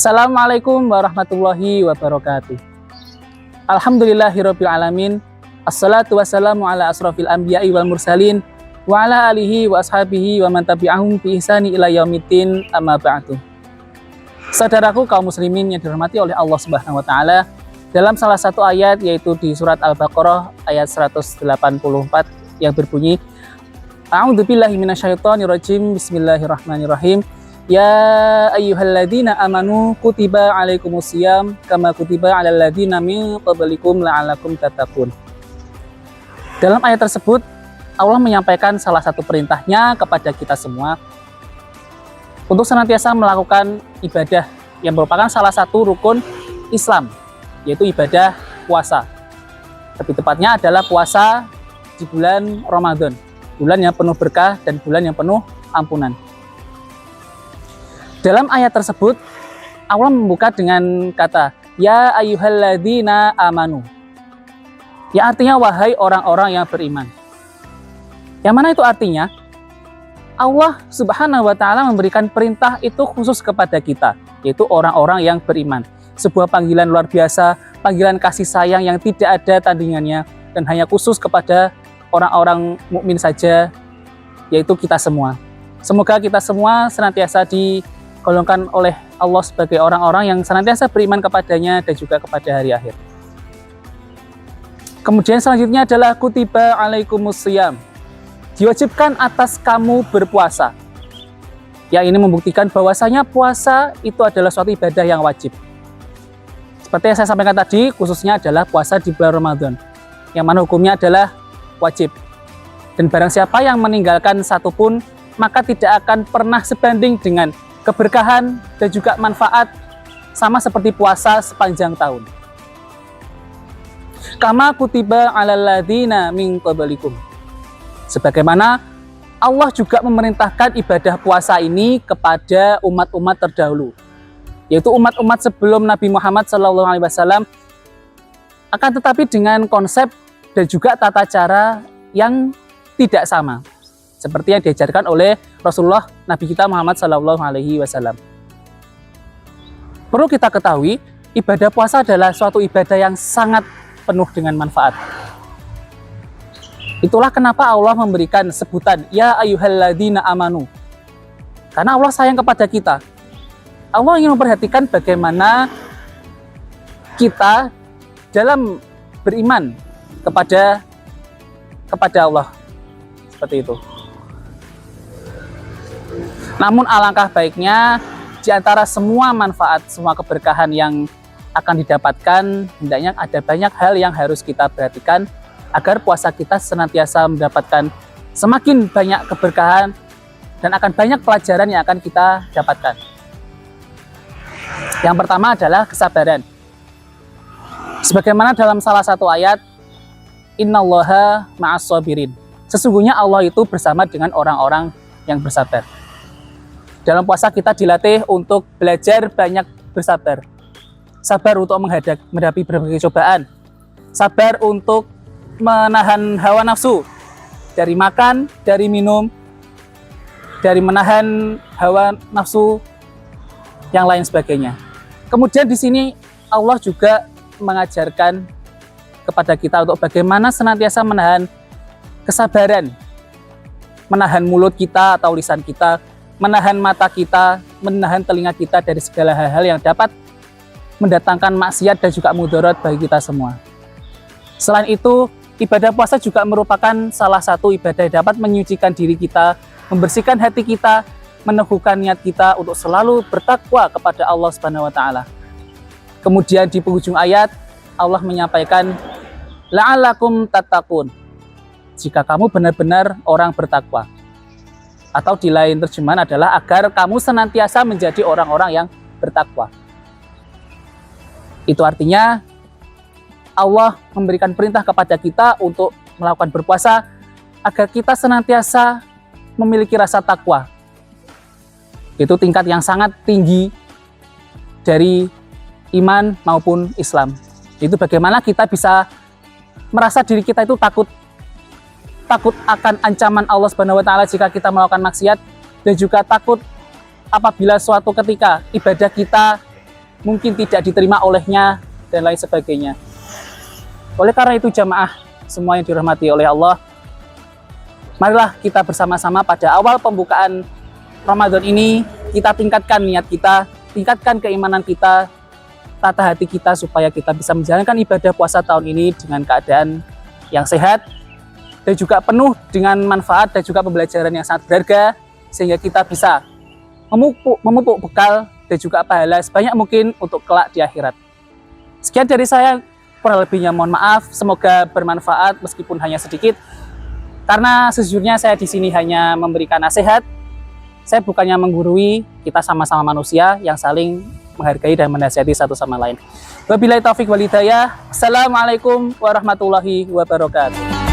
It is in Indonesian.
Assalamualaikum warahmatullahi wabarakatuh. Alhamdulillahirabbil alamin. Assalatu wassalamu ala asrofil anbiya'i wal mursalin wa ala alihi wa ashabihi wa man tabi'ahum bi ihsani ila yaumiddin, amma ba'du. Saudaraku kaum muslimin yang dirahmati oleh Allah Subhanahu wa taala, dalam salah satu ayat yaitu di surat Al-Baqarah ayat 184 yang berbunyi, A'udzubillahi minasyaitonirrajim, bismillahirrahmanirrahim. Ya ayyuhalladzina amanu kutiba alaikumusiyam kama kutiba alal ladzina min qablikum la'allakum tattaqun. Dalam ayat tersebut Allah menyampaikan salah satu perintahnya kepada kita semua untuk senantiasa melakukan ibadah yang merupakan salah satu rukun Islam, yaitu ibadah puasa. Lebih tepatnya adalah puasa di bulan Ramadan, bulan yang penuh berkah dan bulan yang penuh ampunan. Dalam ayat tersebut, Allah membuka dengan kata, Ya ayyuhalladzina amanu. Ya artinya, wahai orang-orang yang beriman. Yang mana itu artinya? Allah Subhanahu wa ta'ala memberikan perintah itu khusus kepada kita, yaitu orang-orang yang beriman. Sebuah panggilan luar biasa, panggilan kasih sayang yang tidak ada tandingannya, dan hanya khusus kepada orang-orang mukmin saja, yaitu kita semua. Semoga kita semua senantiasa digolongkan oleh Allah sebagai orang-orang yang senantiasa beriman kepadanya dan juga kepada hari akhir. Kemudian selanjutnya adalah kutiba alaikumusiyam. Diwajibkan atas kamu berpuasa. Yang ini membuktikan bahwasanya puasa itu adalah suatu ibadah yang wajib. Seperti yang saya sampaikan tadi, khususnya adalah puasa di bulan Ramadan, yang mana hukumnya adalah wajib. Dan barang siapa yang meninggalkan satu pun, maka tidak akan pernah sebanding dengan keberkahan dan juga manfaat sama seperti puasa sepanjang tahun. Kama kutiba alal ladzina min qablikum. Sebagaimana Allah juga memerintahkan ibadah puasa ini kepada umat-umat terdahulu, yaitu umat-umat sebelum Nabi Muhammad SAW, akan tetapi dengan konsep dan juga tata cara yang tidak sama, seperti yang diajarkan oleh Rasulullah Nabi kita Muhammad SAW. Perlu kita ketahui, ibadah puasa adalah suatu ibadah yang sangat penuh dengan manfaat. Itulah kenapa Allah memberikan sebutan Ya ayyuhalladzina amanu. Karena Allah sayang kepada kita. Allah ingin memperhatikan bagaimana kita dalam beriman kepada Allah. Seperti itu. Namun alangkah baiknya di antara semua manfaat, semua keberkahan yang akan didapatkan, hendaknya ada banyak hal yang harus kita perhatikan agar puasa kita senantiasa mendapatkan semakin banyak keberkahan dan akan banyak pelajaran yang akan kita dapatkan. Yang pertama adalah kesabaran. Sebagaimana dalam salah satu ayat, Innallaha ma'as-sabirin. Sesungguhnya Allah itu bersama dengan orang-orang yang bersabar. Dalam puasa kita dilatih untuk belajar banyak bersabar. Sabar untuk menghadapi berbagai cobaan. Sabar untuk menahan hawa nafsu dari makan, dari minum, dari menahan hawa nafsu yang lain sebagainya. Kemudian di sini Allah juga mengajarkan kepada kita untuk bagaimana senantiasa menahan kesabaran, menahan mulut kita atau lisan kita, menahan mata kita, menahan telinga kita dari segala hal-hal yang dapat mendatangkan maksiat dan juga mudarat bagi kita semua. Selain itu, ibadah puasa juga merupakan salah satu ibadah yang dapat menyucikan diri kita, membersihkan hati kita, meneguhkan niat kita untuk selalu bertakwa kepada Allah Subhanahu wa taala. Kemudian di penghujung ayat Allah menyampaikan la'allakum tattaqun. Jika kamu benar-benar orang bertakwa. Atau di lain terjemahan adalah agar kamu senantiasa menjadi orang-orang yang bertakwa. Itu artinya Allah memberikan perintah kepada kita untuk melakukan berpuasa agar kita senantiasa memiliki rasa takwa. Itu tingkat yang sangat tinggi dari iman maupun Islam. Itu bagaimana kita bisa merasa diri kita itu takut akan ancaman Allah Subhanahu wa taala jika kita melakukan maksiat, dan juga takut apabila suatu ketika ibadah kita mungkin tidak diterima olehnya, dan lain sebagainya. Oleh karena itu jamaah semua yang dirahmati oleh Allah, marilah kita bersama-sama pada awal pembukaan Ramadan ini, kita tingkatkan niat kita, tingkatkan keimanan kita, tata hati kita, supaya kita bisa menjalankan ibadah puasa tahun ini dengan keadaan yang sehat, dan juga penuh dengan manfaat dan juga pembelajaran yang sangat berharga, sehingga kita bisa memupuk bekal dan juga pahala sebanyak mungkin untuk kelak di akhirat. Sekian dari saya, kurang lebihnya mohon maaf, semoga bermanfaat meskipun hanya sedikit. Karena sejujurnya saya di sini hanya memberikan nasihat, saya bukannya menggurui, kita sama-sama manusia yang saling menghargai dan menasihati satu sama lain. Wabillahi taufiq wal hidayah. Assalamualaikum warahmatullahi wabarakatuh.